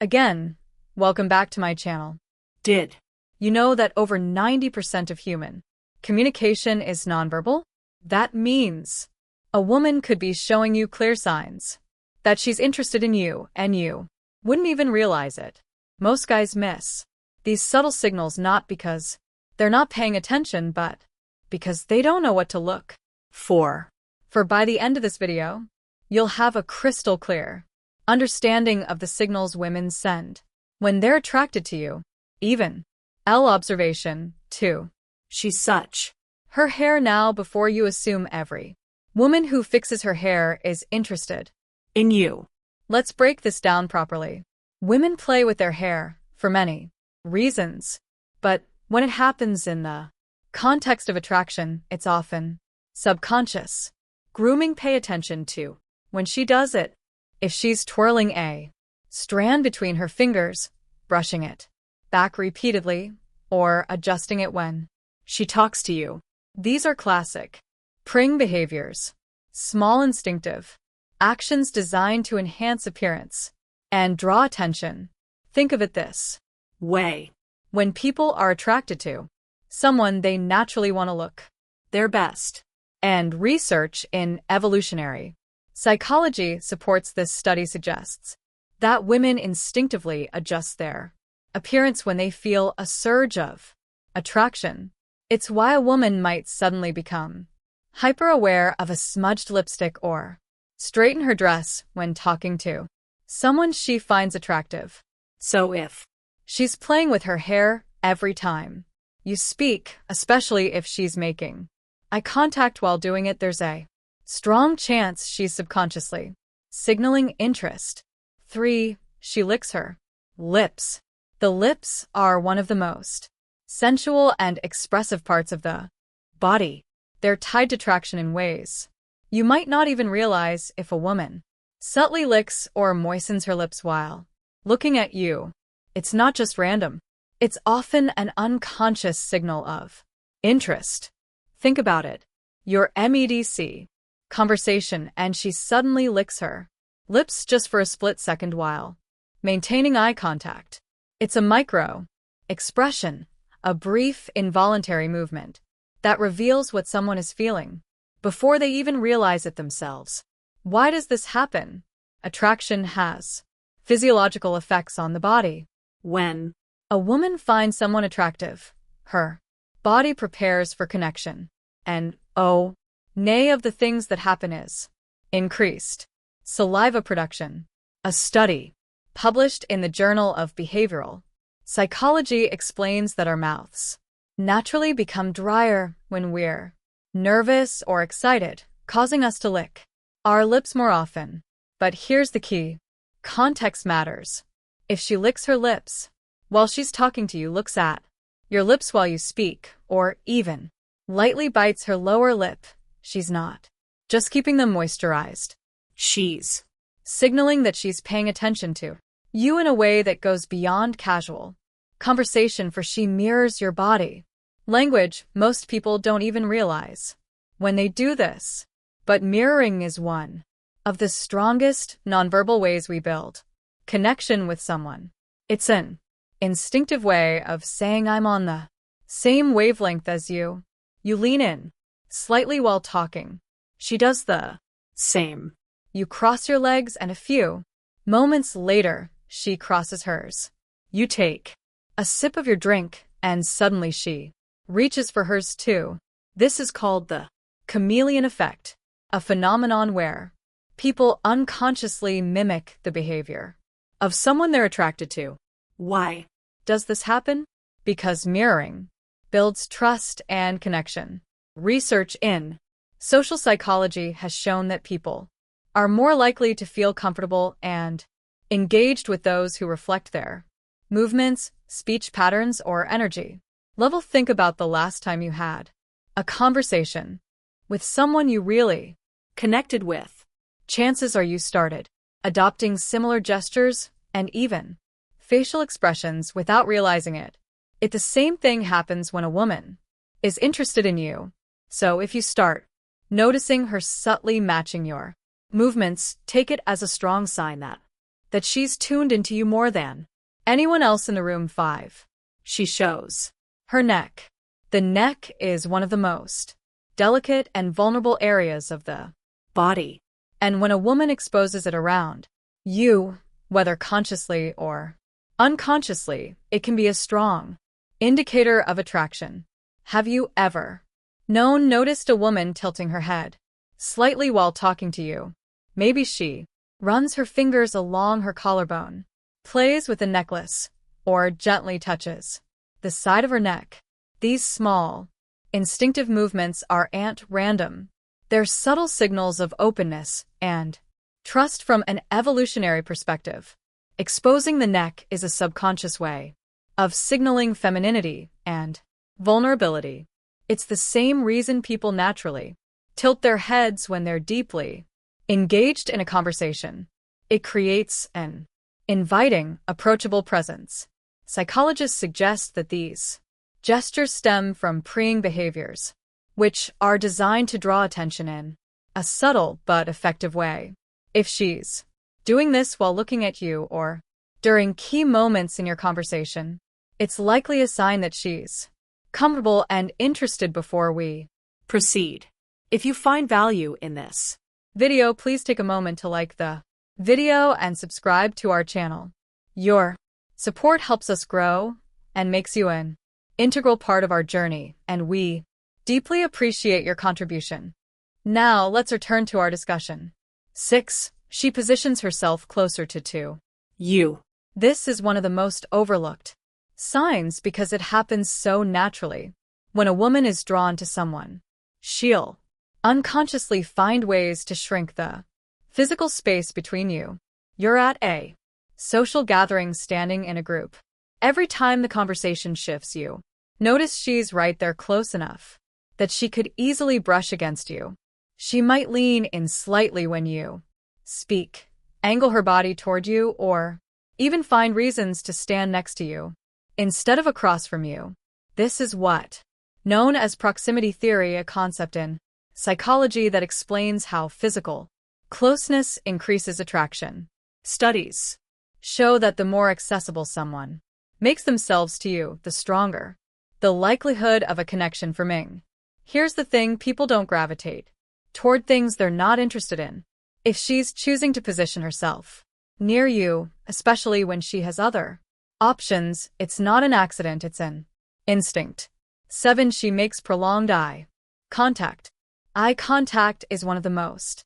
Again, welcome back to my channel. Did you know that over 90% of human communication is nonverbal? That means a woman could be showing you clear signs that she's interested in you and you wouldn't even realize it. Most guys miss these subtle signals not because they're not paying attention but because they don't know what to look for. For by the end of this video, you'll have a crystal clear understanding of the signals women send when they're attracted to you. Even L observation 2. She's such. Her hair now before you assume every woman who fixes her hair is interested In you. Let's break this down properly. Women play with their hair for many reasons, but when it happens in the context of attraction, it's often subconscious. Grooming, pay attention to when she does it. If she's twirling a strand between her fingers, brushing it back repeatedly, or adjusting it when she talks to you. These are classic pring behaviors, small instinctive actions designed to enhance appearance and draw attention. Think of it this way. When people are attracted to someone, they naturally want to look their best. And research in evolutionary psychology supports this. Study suggests that women instinctively adjust their appearance when they feel a surge of attraction. It's why a woman might suddenly become hyper-aware of a smudged lipstick or straighten her dress when talking to someone she finds attractive. So if she's playing with her hair every time you speak, especially if she's making eye contact while doing it, there's a strong chance she's subconsciously signaling interest. 3. She licks her lips. The lips are one of the most sensual and expressive parts of the body. They're tied to attraction in ways you might not even realize. If a woman subtly licks or moistens her lips while looking at you, it's not just random. It's often an unconscious signal of interest. Think about it. Your MEDC conversation and she suddenly licks her lips just for a split second while maintaining eye contact. It's a micro expression, a brief involuntary movement that reveals what someone is feeling before they even realize it themselves. Why does this happen? Attraction has physiological effects on the body. When a woman finds someone attractive, her body prepares for connection. And, oh, nay, of the things that happen is increased saliva production. A study published in the Journal of Behavioral Psychology explains that our mouths naturally become drier when we're nervous or excited, causing us to lick our lips more often. But here's the key. Context matters. If she licks her lips while she's talking to you, looks at your lips while you speak, or even lightly bites her lower lip, she's not just keeping them moisturized. She's signaling that she's paying attention to you in a way that goes beyond casual conversation, for she mirrors your body language. Most people don't even realize when they do this, but mirroring is one of the strongest nonverbal ways we build connection with someone. It's an instinctive way of saying, I'm on the same wavelength as you. You lean in slightly while talking. She does the same. You cross your legs, and a few moments later, she crosses hers. You take a sip of your drink, and suddenly she reaches for hers too. This is called the chameleon effect, a phenomenon where people unconsciously mimic the behavior of someone they're attracted to. Why does this happen? Because mirroring builds trust and connection. Research in social psychology has shown that people are more likely to feel comfortable and engaged with those who reflect their movements, speech patterns, or energy level. Think about the last time you had a conversation with someone you really connected with. Chances are you started adopting similar gestures and even facial expressions without realizing it. The same thing happens when a woman is interested in you. So if you start noticing her subtly matching your movements, take it as a strong sign that that she's tuned into you more than anyone else in the room. 5. She shows Her neck. The neck is one of the most delicate and vulnerable areas of the body. and when a woman exposes it around you, whether consciously or unconsciously, it can be a strong indicator of attraction. Have you ever noticed a woman tilting her head slightly while talking to you? Maybe she runs her fingers along her collarbone, plays with a necklace, or gently touches the side of her neck. These small, instinctive movements aren't random. They're subtle signals of openness and trust from an evolutionary perspective. Exposing the neck is a subconscious way of signaling femininity and vulnerability. It's the same reason people naturally tilt their heads when they're deeply engaged in a conversation. It creates an inviting, approachable presence. Psychologists suggest that these gestures stem from preying behaviors, which are designed to draw attention in a subtle but effective way. If she's doing this while looking at you or during key moments in your conversation, it's likely a sign that she's comfortable and interested. Before we proceed, if you find value in this video, please take a moment to like the video and subscribe to our channel. Your support helps us grow and makes you an integral part of our journey, and we deeply appreciate your contribution. Now, let's return to our discussion. 6. She positions herself closer to you. This is one of the most overlooked signs because it happens so naturally. When a woman is drawn to someone, she'll unconsciously find ways to shrink the physical space between you. You're at a social gathering, standing in a group. Every time the conversation shifts, you notice she's right there, close enough that she could easily brush against you. She might lean in slightly when you speak, angle her body toward you, or even find reasons to stand next to you instead of across from you. This is what known as proximity theory, a concept in psychology that explains how physical closeness increases attraction. Studies show that the more accessible someone makes themselves to you, the stronger the likelihood of a connection forming. Here's the thing: people don't gravitate toward things they're not interested in. If she's choosing to position herself near you, especially when she has other options, it's not an accident, it's an instinct. 7. She makes prolonged eye contact. Eye contact is one of the most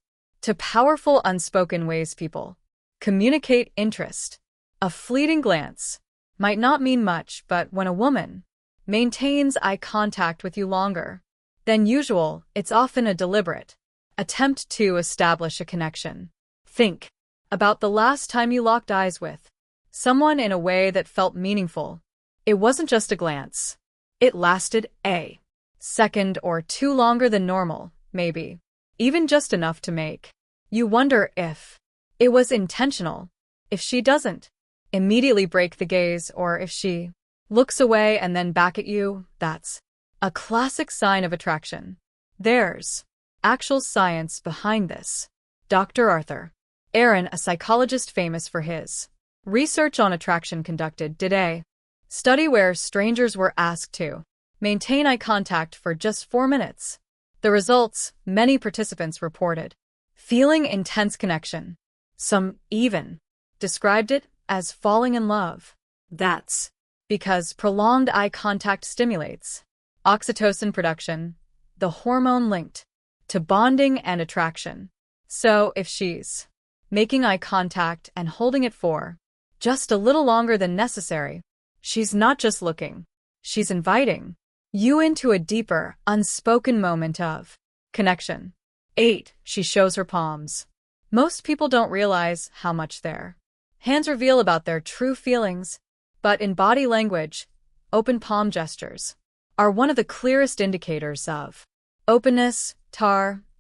powerful unspoken ways people communicate interest. A fleeting glance might not mean much, but when a woman maintains eye contact with you longer than usual, it's often a deliberate attempt to establish a connection. Think about the last time you locked eyes with someone in a way that felt meaningful. It wasn't just a glance. It lasted a second or two longer than normal, maybe even just enough to make you wonder if it was intentional. If she doesn't immediately break the gaze, or if she looks away and then back at you, that's a classic sign of attraction. There's actual science behind this. Dr. Arthur Aaron, a psychologist famous for his research on attraction, did a study where strangers were asked to maintain eye contact for just 4 minutes. The results: many participants reported feeling intense connection. Some even described it as falling in love. That's because prolonged eye contact stimulates oxytocin production, the hormone linked to bonding and attraction. So if she's making eye contact and holding it for just a little longer than necessary, she's not just looking, she's inviting you into a deeper, unspoken moment of connection. 8. She shows her palms. Most people don't realize how much their hands reveal about their true feelings, but in body language, open palm gestures are one of the clearest indicators of openness,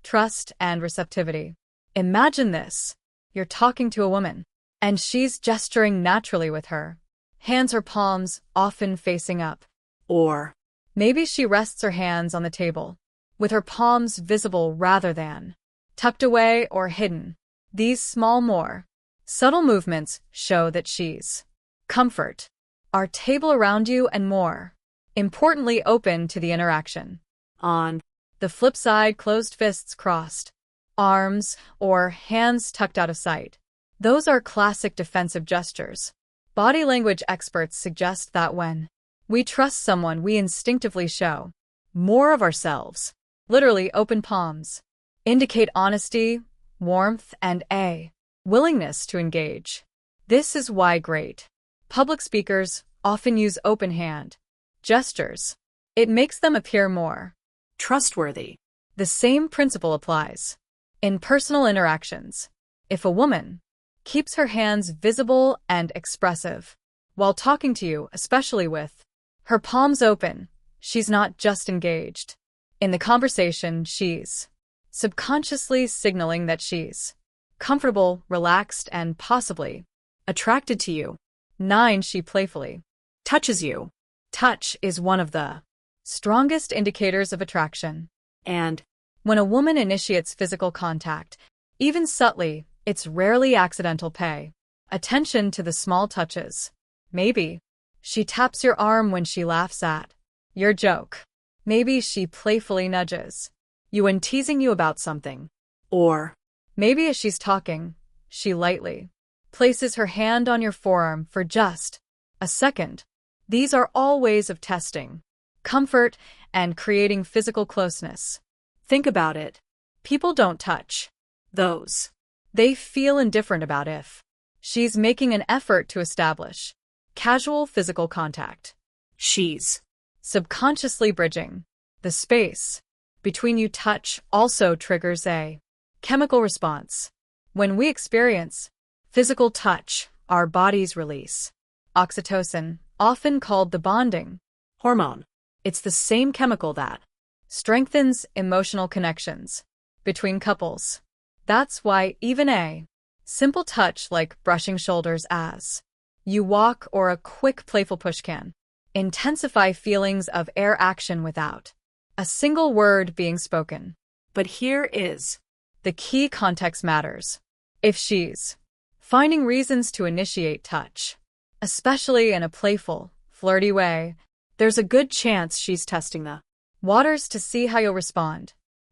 trust, and receptivity. Imagine this: you're talking to a woman, and she's gesturing naturally with her hands, her palms often facing up. Or maybe she rests her hands on the table, with her palms visible rather than tucked away or hidden. These small, more Subtle movements show that she's comfort. Our table around you and more. Importantly, open to the interaction. On the flip side, closed fists crossed, arms or hands tucked out of sight. Those are classic defensive gestures. Body language experts suggest that when we trust someone, we instinctively show more of ourselves. Literally, open palms indicate honesty, warmth, and a willingness to engage. This is why great public speakers often use open hand gestures. It makes them appear more trustworthy. The same principle applies in personal interactions. If a woman keeps her hands visible and expressive while talking to you, especially with her palms open, she's not just engaged in the conversation, she's subconsciously signaling that she's comfortable, relaxed, and possibly Attracted to you. 9. She playfully Touches you. touch is one of the strongest indicators of attraction. And When a woman initiates physical contact, even subtly, it's rarely accidental. Pay attention to the small touches. Maybe she taps your arm when she laughs at your joke. Maybe she playfully nudges you when teasing you about something. or Maybe as she's talking, she lightly places her hand on your forearm for just a second. These are all ways of testing comfort and creating physical closeness. think about it. People don't touch Those. They feel indifferent about if she's making an effort to establish casual physical contact. She's Subconsciously bridging the space between you. Touch also triggers a chemical response. When we experience physical touch, our bodies release oxytocin, often called the bonding hormone. It's the same chemical that strengthens emotional connections between couples. That's why even a simple touch like brushing shoulders as you walk or a quick playful push can intensify feelings of air action without a single word being spoken. But here is The key: context matters. If she's finding reasons to initiate touch, especially in a playful, flirty way, there's a good chance she's testing the waters to see how you'll respond.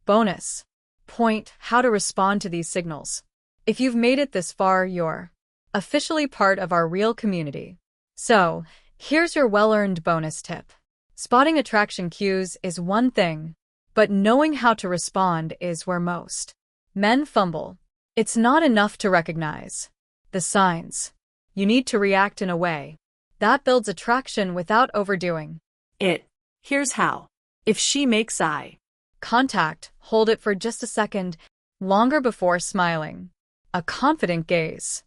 Bonus point: how to respond to these signals. If you've made it this far, you're officially part of our real community. So, here's your well-earned bonus tip. Spotting attraction cues is one thing, but knowing how to respond is where most men fumble. It's not enough to recognize the signs. You need to react in a way that builds attraction without overdoing it. Here's how. If she makes eye contact, hold it for just a second longer before smiling. A confident gaze,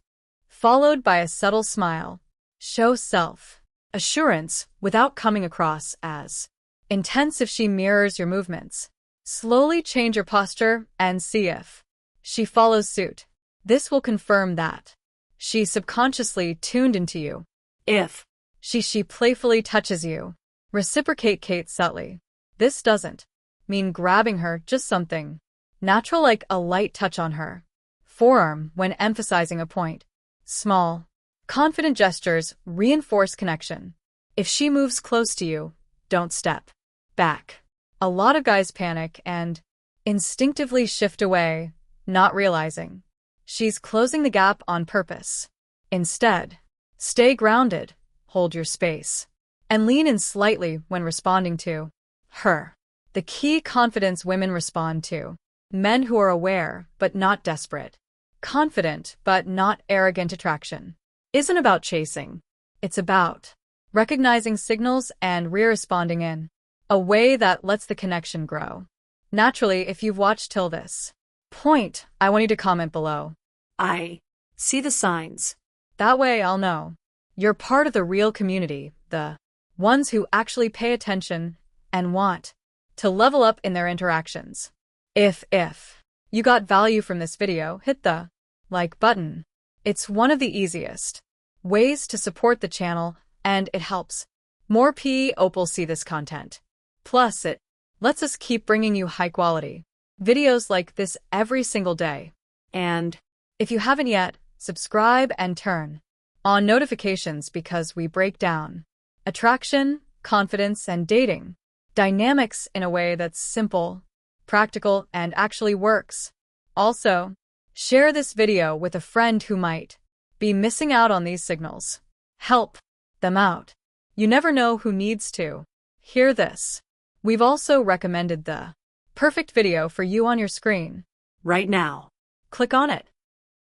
followed by a subtle smile, show self-assurance without coming across as intense. If she mirrors your movements, slowly change your posture and see if she follows suit. This will confirm that she subconsciously tuned into you. If She playfully touches you, reciprocate Kate subtly. This doesn't mean grabbing her, just something natural like a light touch on her forearm when emphasizing a point. Small, confident gestures reinforce connection. If she moves close to you, don't step back. A lot of guys panic and instinctively shift away, not realizing she's closing the gap on purpose. Instead, stay grounded, hold your space, and lean in slightly when responding to her. The key: confidence. Women respond to men who are aware but not desperate, confident but not arrogant. Attraction isn't about chasing. It's about recognizing signals and responding in a way that lets the connection grow naturally. If you've watched till this point, I want you to comment below. I see the signs. That way I'll know you're part of the real community, the ones who actually pay attention and want to level up in their interactions. If you got value from this video, hit the like button. It's one of the easiest ways to support the channel, and it helps more people see this content. Plus, it lets us keep bringing you high-quality videos like this every single day. And If you haven't yet, Subscribe and turn on notifications because we break down attraction, confidence, and dating dynamics in a way that's simple, practical, and actually works. Also, share this video with a friend who might be missing out on these signals. Help them out. You never know who needs to hear this. We've also recommended the perfect video for you on your screen Right now. Click on it.